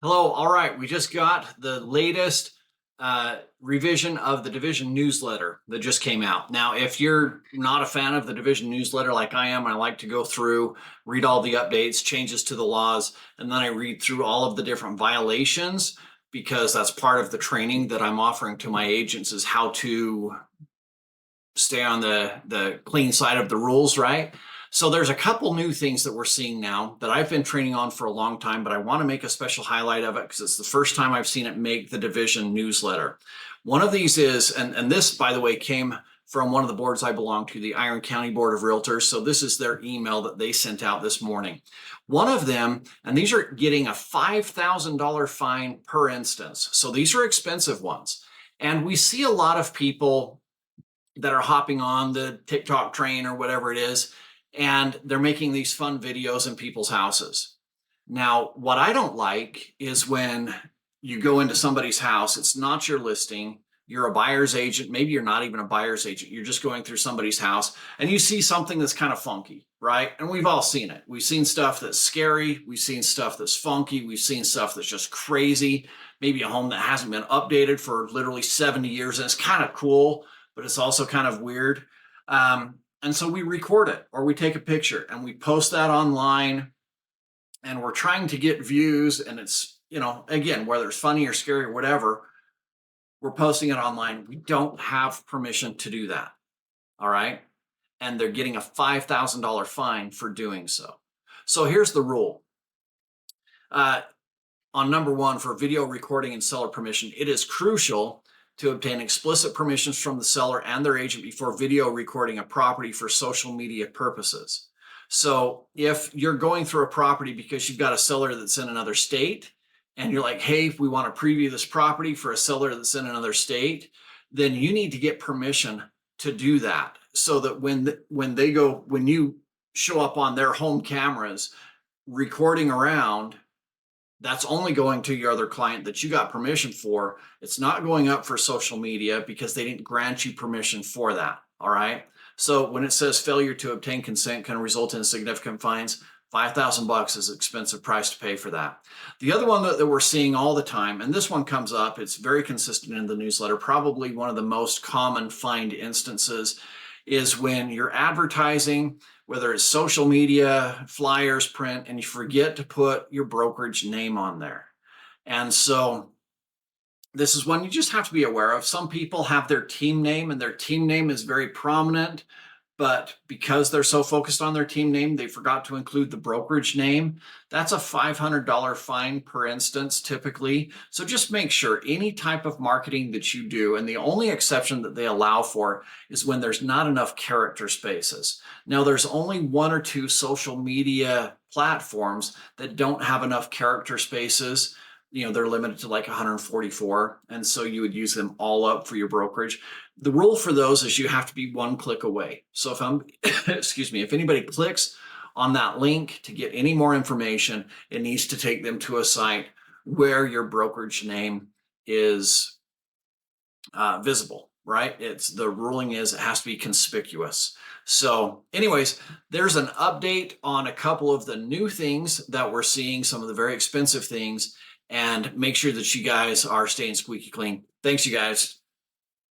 Hello. All right. We just got the latest revision of the division newsletter that just came out. Now, if you're not a fan of the division newsletter like I am, I like to go through, read all the updates, changes to the laws, and then I read through all of the different violations because that's part of the training that I'm offering to my agents is how to stay on the clean side of the rules, right? So there's a couple new things that we're seeing now that I've been training on for a long time, but I want to make a special highlight of it because it's the first time I've seen it make the division newsletter. One of these is, and this, by the way, came from one of the boards I belong to, the Iron County Board of Realtors. So this is their email that they sent out this morning. One of them, and these are getting a $5,000 fine per instance. So these are expensive ones. And we see a lot of people that are hopping on the TikTok train or whatever it is, and they're making these fun videos in people's houses. Now, what I don't like is when you go into somebody's house, it's not your listing, you're a buyer's agent, maybe you're not even a buyer's agent, you're just going through somebody's house and you see something that's kind of funky, right? And we've all seen it. We've seen stuff that's scary, we've seen stuff that's funky, we've seen stuff that's just crazy, maybe a home that hasn't been updated for literally 70 years and it's kind of cool, but it's also kind of weird. And so we record it or we take a picture and we post that online and we're trying to get views. And it's, again, whether it's funny or scary or whatever, we're posting it online. We don't have permission to do that. All right. And they're getting a $5,000 fine for doing so. So here's the rule. On number one, for video recording and seller permission, it is crucial to obtain explicit permissions from the seller and their agent before video recording a property for social media purposes. So if you're going through a property because you've got a seller that's in another state and you're like, hey, we want to preview this property for a seller that's in another state, then you need to get permission to do that so that when you show up on their home cameras recording around, that's only going to your other client that you got permission for. It's not going up for social media because they didn't grant you permission for that. All right. So when it says failure to obtain consent can result in significant fines, $5,000 is an expensive price to pay for that. The other one that we're seeing all the time, and this one comes up, it's very consistent in the newsletter, probably one of the most common fined instances is when you're advertising, whether it's social media, flyers, print, and you forget to put your brokerage name on there. And so this is one you just have to be aware of. Some people have their team name and their team name is very prominent, but because they're so focused on their team name, they forgot to include the brokerage name. That's a $500 fine per instance typically. So just make sure any type of marketing that you do, and the only exception that they allow for is when there's not enough character spaces. Now, there's only one or two social media platforms that don't have enough character spaces. They're limited to like 144. And so you would use them all up for your brokerage. The rule for those is you have to be one click away. So if anybody clicks on that link to get any more information, it needs to take them to a site where your brokerage name is visible, right? The ruling is it has to be conspicuous. So anyways, there's an update on a couple of the new things that we're seeing, some of the very expensive things, and make sure that you guys are staying squeaky clean. Thanks, you guys.